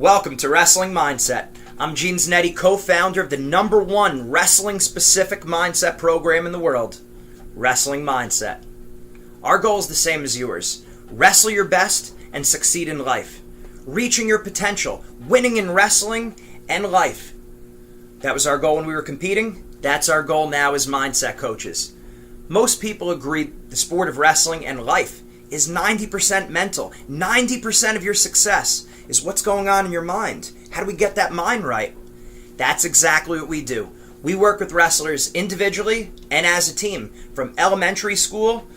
Welcome to Wrestling Mindset. I'm Gene Zanetti, co-founder of the #1 wrestling-specific mindset program in the world, Wrestling Mindset. Our goal is the same as yours. Wrestle your best and succeed in life. Reaching your potential, winning in wrestling and life. That was our goal when we were competing. That's our goal now as mindset coaches. Most people agree the sport of wrestling and life is 90% mental. 90% of your success is what's going on in your mind. How do we get that mind right? That's exactly what we do. We work with wrestlers individually and as a team, from elementary school,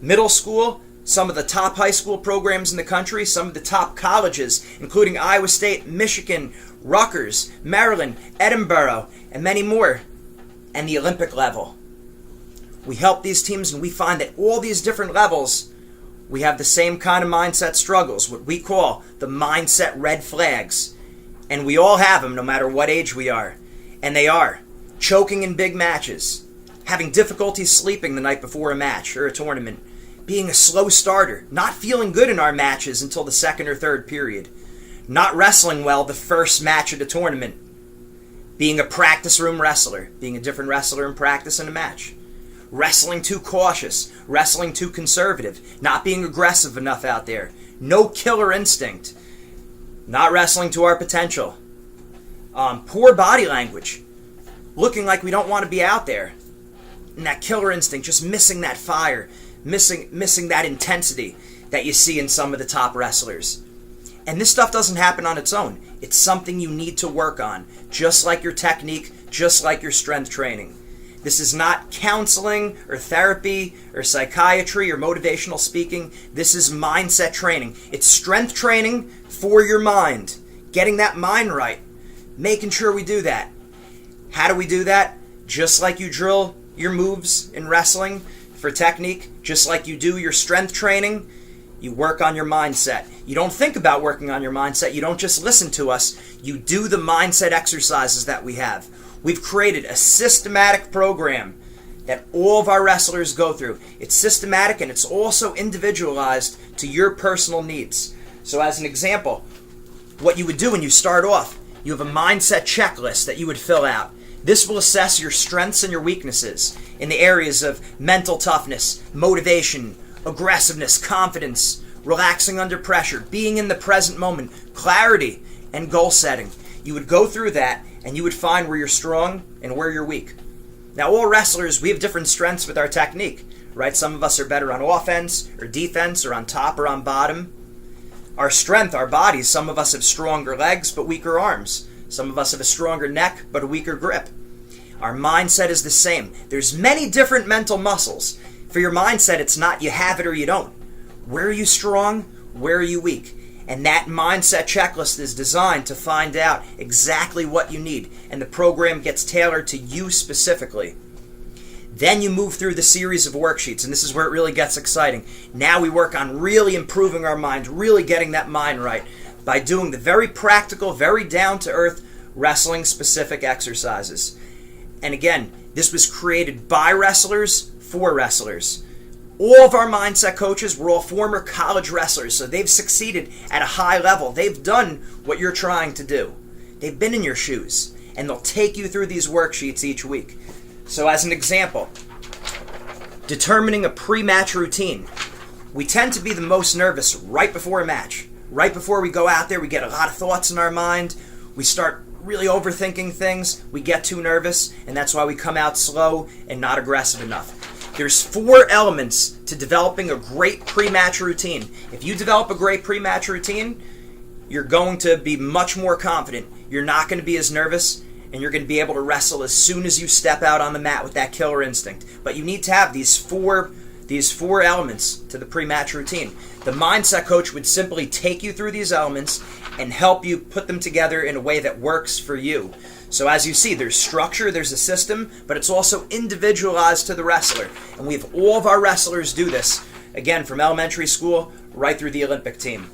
middle school, some of the top high school programs in the country, some of the top colleges, including Iowa State, Michigan, Rutgers, Maryland, Edinburgh, and many more, and the Olympic level. We help these teams, and we find that all these different levels, we have the same kind of mindset struggles, what we call the mindset red flags. And we all have them no matter what age we are. And they are choking in big matches, having difficulty sleeping the night before a match or a tournament, being a slow starter, not feeling good in our matches until the second or third period, not wrestling well the first match of the tournament, being a practice room wrestler, being a different wrestler in practice and a match, wrestling too cautious, wrestling too conservative, not being aggressive enough out there, no killer instinct, not wrestling to our potential, poor body language, looking like we don't want to be out there, and that killer instinct, just missing that fire, missing that intensity that you see in some of the top wrestlers. And this stuff doesn't happen on its own. It's something you need to work on, just like your technique, just like your strength training. This is not counseling or therapy or psychiatry or motivational speaking. This is mindset training. It's strength training for your mind. Getting that mind right. Making sure we do that. How do we do that? Just like you drill your moves in wrestling for technique, just like you do your strength training, you work on your mindset. You don't think about working on your mindset. You don't just listen to us. You do the mindset exercises that we have. We've created a systematic program that all of our wrestlers go through. It's systematic and it's also individualized to your personal needs. So as an example, what you would do when you start off, you have a mindset checklist that you would fill out. This will assess your strengths and your weaknesses in the areas of mental toughness, motivation, aggressiveness, confidence, relaxing under pressure, being in the present moment, clarity, and goal setting. You would go through that and you would find where you're strong and where you're weak. Now, all wrestlers, we have different strengths with our technique, right? Some of us are better on offense or defense or on top or on bottom. Our strength, our bodies, some of us have stronger legs but weaker arms. Some of us have a stronger neck but a weaker grip. Our mindset is the same. There's many different mental muscles. For your mindset, it's not you have it or you don't. Where are you strong? Where are you weak? And that mindset checklist is designed to find out exactly what you need. And the program gets tailored to you specifically. Then you move through the series of worksheets, and this is where it really gets exciting. Now we work on really improving our mind, really getting that mind right by doing the very practical, very down-to-earth wrestling-specific exercises. And again, this was created by wrestlers for wrestlers. All of our mindset coaches were all former college wrestlers, so they've succeeded at a high level. They've done what you're trying to do. They've been in your shoes, and they'll take you through these worksheets each week. So as an example, determining a pre-match routine. We tend to be the most nervous right before a match. Right before we go out there, we get a lot of thoughts in our mind. We start really overthinking things. We get too nervous, and that's why we come out slow and not aggressive enough. There's 4 elements to developing a great pre-match routine. If you develop a great pre-match routine, you're going to be much more confident. You're not going to be as nervous, and you're going to be able to wrestle as soon as you step out on the mat with that killer instinct. But you need to have these four elements to the pre-match routine. The mindset coach would simply take you through these elements and help you put them together in a way that works for you. So as you see, there's structure, there's a system, but it's also individualized to the wrestler. And we have all of our wrestlers do this, again, from elementary school right through the Olympic team.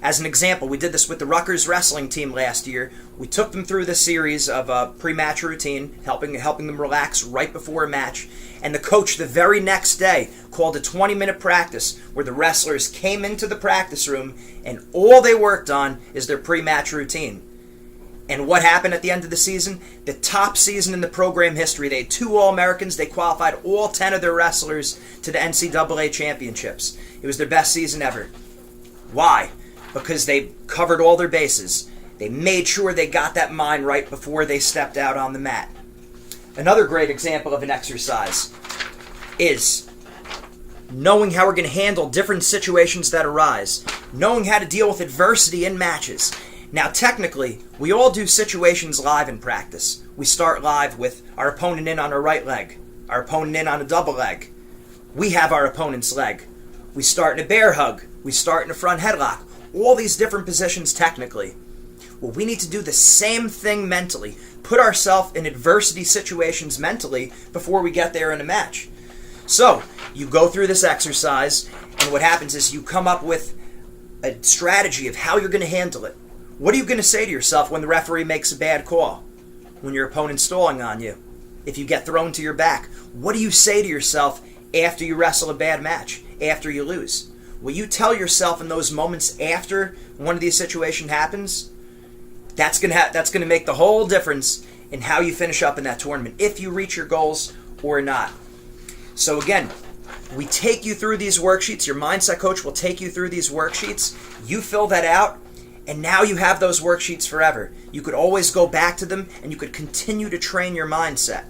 As an example, we did this with the Rutgers wrestling team last year. We took them through the series of a pre-match routine, helping them relax right before a match. And the coach the very next day called a 20-minute practice where the wrestlers came into the practice room and all they worked on is their pre-match routine. And what happened at the end of the season? The top season in the program history. They had 2 All-Americans. They qualified all 10 of their wrestlers to the NCAA championships. It was their best season ever. Why? Because they covered all their bases. They made sure they got that mind right before they stepped out on the mat. Another great example of an exercise is knowing how we're going to handle different situations that arise, knowing how to deal with adversity in matches. Now, technically, we all do situations live in practice. We start live with our opponent in on our right leg, our opponent in on a double leg. We have our opponent's leg. We start in a bear hug. We start in a front headlock. All these different positions technically. Well, we need to do the same thing mentally. Put ourselves in adversity situations mentally before we get there in a match. So, you go through this exercise, and what happens is you come up with a strategy of how you're going to handle it. What are you going to say to yourself when the referee makes a bad call? When your opponent's stalling on you? If you get thrown to your back? What do you say to yourself after you wrestle a bad match? After you lose? What you tell yourself in those moments after one of these situations happens, that's going to make the whole difference in how you finish up in that tournament, if you reach your goals or not. So again, we take you through these worksheets. Your mindset coach will take you through these worksheets. You fill that out, and now you have those worksheets forever. You could always go back to them, and you could continue to train your mindset.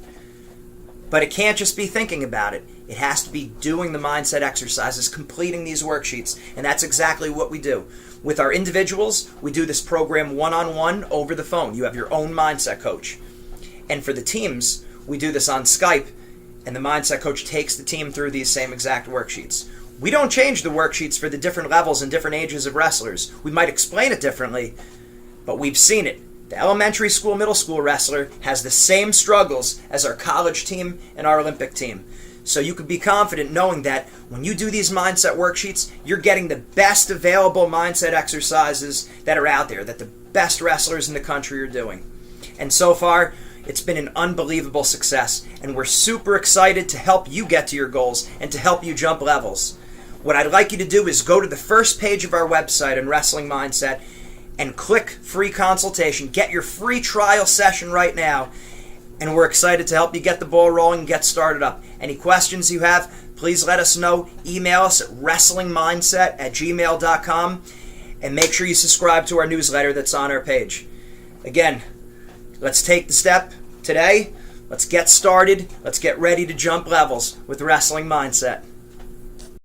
But it can't just be thinking about it. It has to be doing the mindset exercises, completing these worksheets, and that's exactly what we do. With our individuals, we do this program one-on-one over the phone. You have your own mindset coach. And for the teams, we do this on Skype, and the mindset coach takes the team through these same exact worksheets. We don't change the worksheets for the different levels and different ages of wrestlers. We might explain it differently, but we've seen it. The elementary school, middle school wrestler has the same struggles as our college team and our Olympic team. So you can be confident knowing that when you do these mindset worksheets, you're getting the best available mindset exercises that are out there, that the best wrestlers in the country are doing. And so far, it's been an unbelievable success, and we're super excited to help you get to your goals and to help you jump levels. What I'd like you to do is go to the first page of our website on Wrestling Mindset and click free consultation. Get your free trial session right now, and we're excited to help you get the ball rolling and get started up. Any questions you have, please let us know. Email us at wrestlingmindset@gmail.com, and make sure you subscribe to our newsletter that's on our page. Again, let's take the step today. Let's get started. Let's get ready to jump levels with Wrestling Mindset.